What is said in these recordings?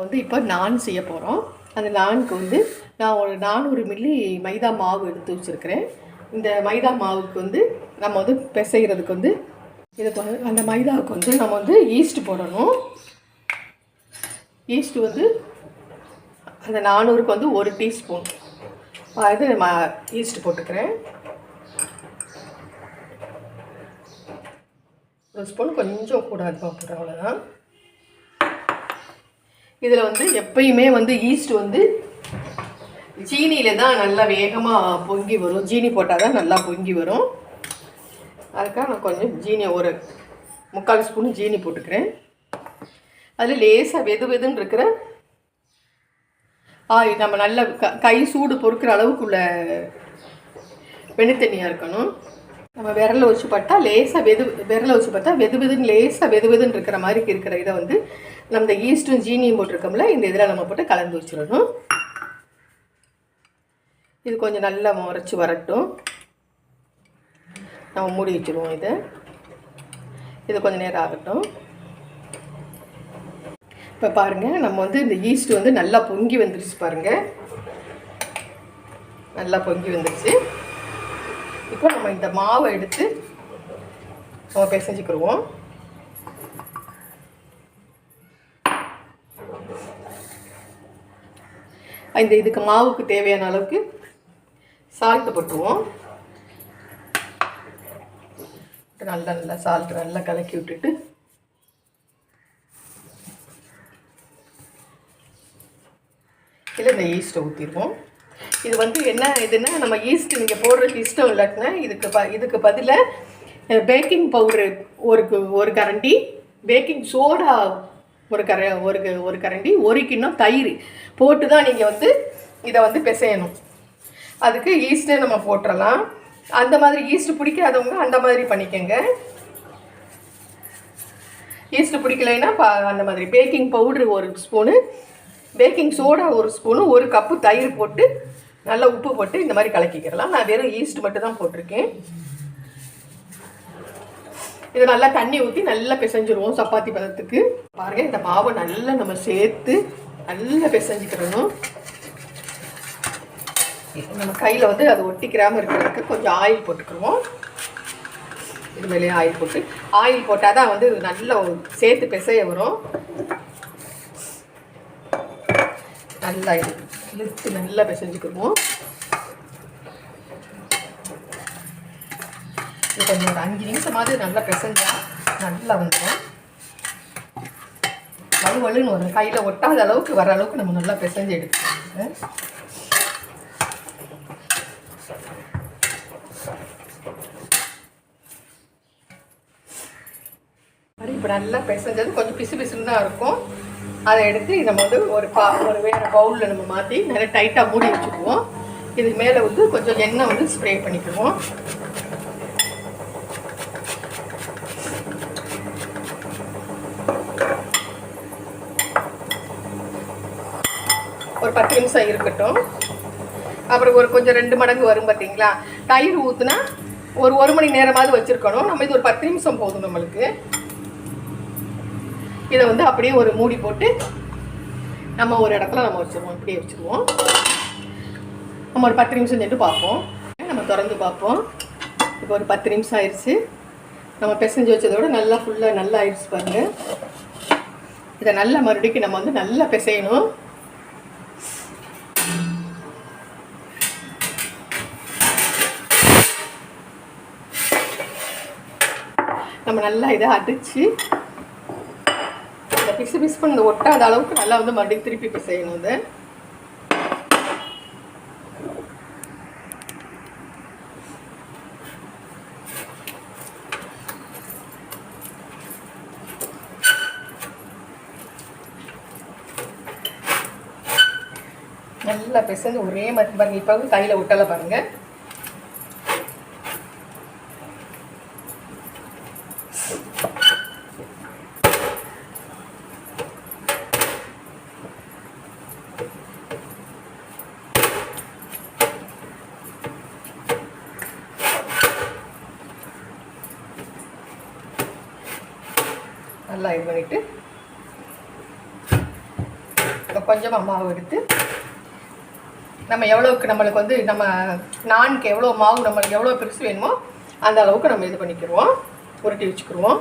வந்து இப்போ நான் செய்ய போகிறோம். அந்த நானுக்கு வந்து நான் ஒரு 400 மில்லி மைதா மாவு எடுத்து வச்சுருக்கிறேன். இந்த மைதா மாவுக்கு வந்து நம்ம வந்து பிசைகிறதுக்கு வந்து இதுக்கு வந்து அந்த மைதாவுக்கு வந்து நம்ம வந்து ஈஸ்ட் போடணும். ஈஸ்ட் வந்து அந்த 400க்கு வந்து 1 டீஸ்பூன் இது ஈஸ்ட் போட்டுக்கிறேன். 1 ஸ்பூன் கொஞ்சம் கூட போட்டுறேன், அவ்வளோதான். இதில் வந்து எப்பயுமே வந்து ஈஸ்ட் வந்து ஜீனியில் தான் நல்லா வேகமாக பொங்கி வரும். ஜீனி போட்டால் தான் நல்லா பொங்கி வரும். அதுக்காக நான் கொஞ்சம் ஜீனி ஒரு 3/4 ஸ்பூன் ஜீனி போட்டுக்கிறேன். அதில் லேசாக வெதுன்னு இருக்கிற நம்ம நல்ல கை சூடு பொறுக்கிற அளவுக்குள்ள வெண்ணெய் இருக்கணும். நம்ம விரலை வச்சு பார்த்தா லேசாக வெதுன்னு லேசாக வெதுன்னு இருக்கிற மாதிரி இருக்கிற இதை வந்து நம்ம இந்த ஈஸ்ட்டும் ஜீனியும் போட்டிருக்கோம்ல, இந்த இதில் நம்ம போட்டு கலந்து வச்சிடணும். இது கொஞ்சம் நல்லா முறைச்சி வரட்டும். நம்ம மூடி வச்சுருவோம். இது கொஞ்சம் நேரம் ஆகட்டும். இப்போ பாருங்கள், நம்ம வந்து இந்த ஈஸ்ட் வந்து நல்லா பொங்கி வந்துருச்சு. பாருங்கள், நல்லா பொங்கி வந்துருச்சு. இப்போ நம்ம இந்த மாவை எடுத்து நம்ம பிசைஞ்சுக்கிடுவோம். இதுக்கு மாவுக்கு தேவையான அளவுக்கு சால்ட்டு போட்டுருவோம். நல்லா சால்ட்டு நல்லா கலக்கி விட்டுட்டு இதில் இந்த ஈஸ்ட்டை ஊற்றிடுவோம். இது வந்து இதுன்னா நம்ம ஈஸ்ட் நீங்கள் போடுறதுக்கு இஷ்டம் இல்லாட்டினா இதுக்கு பதிலாக பேக்கிங் பவுட்ரு ஒரு கரண்டி, பேக்கிங் சோடா ஒரு கரண்டி, 1 கிண்ணம் தயிர் போட்டு தான் நீங்கள் வந்து இதை வந்து பிசையணும். அதுக்கு ஈஸ்ட்டே நம்ம போட்டுடலாம். அந்த மாதிரி ஈஸ்ட் பிடிக்காதவங்க அந்த மாதிரி பண்ணிக்கோங்க. ஈஸ்ட் பிடிக்கலைன்னா அந்த மாதிரி baking powder 1 spoon, baking soda 1 spoon, 1 cup தயிர் போட்டு நல்லா உப்பு போட்டு இந்த மாதிரி கலக்கிக்கிறலாம். நான் வெறும் ஈஸ்ட் மட்டும் தான் போட்டிருக்கேன். இதை நல்லா தண்ணி ஊற்றி நல்லா பிசைஞ்சிருவோம் சப்பாத்தி பதத்துக்கு. பாருங்கள், இந்த மாவை நல்லா நம்ம சேர்த்து நல்லா பிசைஞ்சிக்கிறணும். நம்ம கையில் வந்து அது ஒட்டிக்கிறாமல் இருக்கிறதுக்கு கொஞ்சம் ஆயில் போட்டுக்கிடுவோம். இது மேலே ஆயில் போட்டால் தான் வந்து நல்லா சேர்த்து பிசைய வரும். நல்லா இழுத்து நல்லா பிசைஞ்சுக்கிடுவோம். இது கொஞ்சம் ஒரு 5 நிமிஷமாவது நல்லா பிசைஞ்சா நல்லா வந்துடும். வலுன்னு வரும். கையில் ஒட்டாத அளவுக்கு வர அளவுக்கு நம்ம நல்லா பிசைஞ்சு எடுத்துக்கோங்க. இப்போ நல்லா பிசைஞ்சது கொஞ்சம் பிசுன்னு தான் இருக்கும். அதை எடுத்து நம்ம வந்து ஒரு வேறு பவுலில் நம்ம மாற்றி நல்லா டைட்டாக மூடி வச்சுக்குவோம். இதுக்கு மேலே வந்து கொஞ்சம் எண்ணெய் வந்து ஸ்ப்ரே பண்ணிக்குவோம். ஒரு 10 நிமிஷம் இருக்கட்டும். அப்புறம் கொஞ்சம் 2 மடங்கு வரும். பார்த்தீங்களா, தயிர் ஊற்றுனா ஒரு மணி நேரமாவது வச்சுருக்கணும். நம்ம இது ஒரு 10 நிமிஷம் போதும் நம்மளுக்கு. இதை வந்து அப்படியே ஒரு மூடி போட்டு நம்ம ஒரு இடத்துல நம்ம வச்சுருவோம். இப்படியே வச்சுருவோம். நம்ம ஒரு 10 நிமிஷம் சென்று பார்ப்போம். நம்ம திறந்து பார்ப்போம். இப்போ ஒரு 10 நிமிஷம் ஆயிடுச்சு. நம்ம பிசைஞ்சு வச்சதோட நல்லா ஃபுல்லாக நல்லா ஆயிடுச்சு பாருங்கள். இதை நல்லா மறுபடியும் நம்ம வந்து நல்லா பிசையணும். நம்ம நல்லா இதை அடித்து இந்த பிசு பண்ணி ஒட்டாத அளவுக்கு நல்லா வந்து மறுபடியும் திருப்பி பிசையணும். இதை நல்லா பிசைஞ்சு ஒரே மாதிரி பாருங்கள். இப்போ வந்து கையில் ஒட்டலை பாருங்கள். நல்லா இது பண்ணிவிட்டு கொஞ்சமாக மாவு எடுத்து நம்ம எவ்வளோக்கு நம்மளுக்கு வந்து நம்ம நான்கு எவ்வளோ மாவு நம்மளுக்கு எவ்வளோ பெருசு வேணுமோ அந்த அளவுக்கு நம்ம இது பண்ணிக்கிடுவோம், உருட்டி வச்சுக்கிடுவோம்.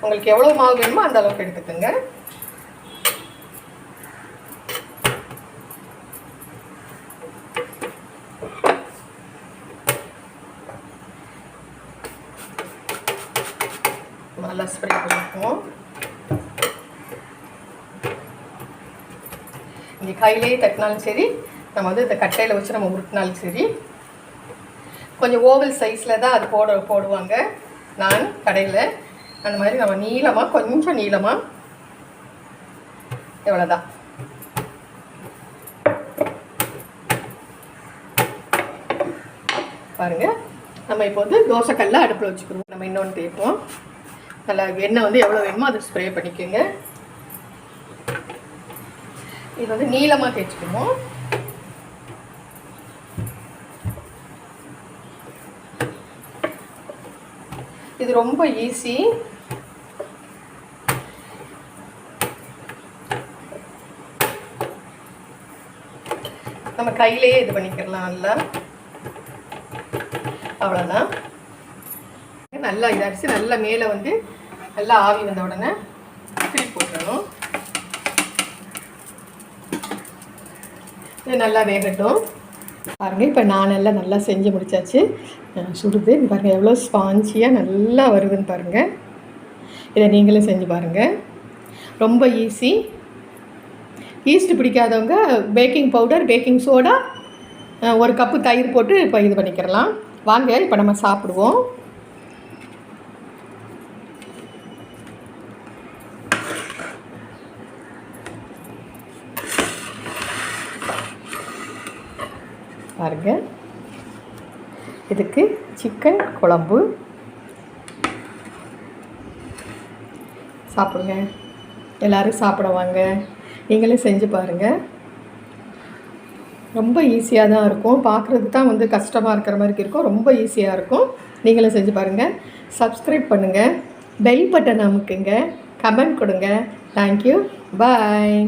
உங்களுக்கு எவ்வளோ மாவு வேணுமோ அந்த அளவுக்கு எடுத்துக்கோங்க. நல்லா ஸ்ப்ரே பண்ணிக்குவோம். இங்கே கையிலேயே தட்டினாலும் சரி, நம்ம வந்து இந்த கட்டையில் வச்சு நம்ம உருட்டினாலும் சரி. கொஞ்சம் ஓவல் சைஸில் தான் அது போடுவாங்க நான் கடையில். அந்த மாதிரி நம்ம நீளமாக, கொஞ்சம் நீளமாக, எவ்வளோதான். பாருங்கள், நம்ம இப்போ வந்து தோசைக்கல்ல அடுப்பில் வச்சுக்கிறோம். நம்ம இன்னொன்று தேய்ப்போம். நல்லா எண்ணெய் வந்து எவ்வளோ வேணுமோ அதை ஸ்ப்ரே பண்ணிக்கோங்க. இது வந்து நீளமாக தேய்ச்சிக்கணும். இது ரொம்ப ஈஸி. நம்ம கையிலேயே இது பண்ணிக்கலாம். நல்லா அவ்வளோதான். நல்லா இதாகிடுச்சு. நல்லா மேலே வந்து நல்லா ஆவி வந்த உடனே திருப்பி போட்டுடணும். இது நல்லா வேகட்டும். பாருங்கள், இப்போ நானெல்லாம் நல்லா செஞ்சு முடித்தாச்சு. சுடுது பாருங்கள், எவ்வளோ ஸ்பாஞ்சியாக நல்லா வருதுன்னு பாருங்கள். இதை நீங்களும் செஞ்சு பாருங்கள், ரொம்ப ஈஸி. ஈஸ்ட் பிடிக்காதவங்க பேக்கிங் பவுடர், பேக்கிங் சோடா, ஒரு கப்பு தயிர் போட்டு இப்போ இது பண்ணிக்கிறலாம். வாங்க இப்போ நம்ம சாப்பிடுவோம். பாருங்கள், இதுக்கு சிக்கன் குழம்பு. சாப்பிடுங்க, எல்லோரும் சாப்பிடுவாங்க. நீங்களும் செஞ்சு பாருங்கள். ரொம்ப ஈஸியாக தான் இருக்கும். பார்க்குறதுக்கு தான் வந்து கஷ்டமாக இருக்கிற மாதிரி இருக்கும். ரொம்ப ஈஸியாக இருக்கும். நீங்களும் செஞ்சு பாருங்கள். சப்ஸ்கிரைப் பண்ணுங்கள், பெல் பட்டன் அமுக்குங்க, கமெண்ட் கொடுங்க. தேங்க்யூ, பாய்.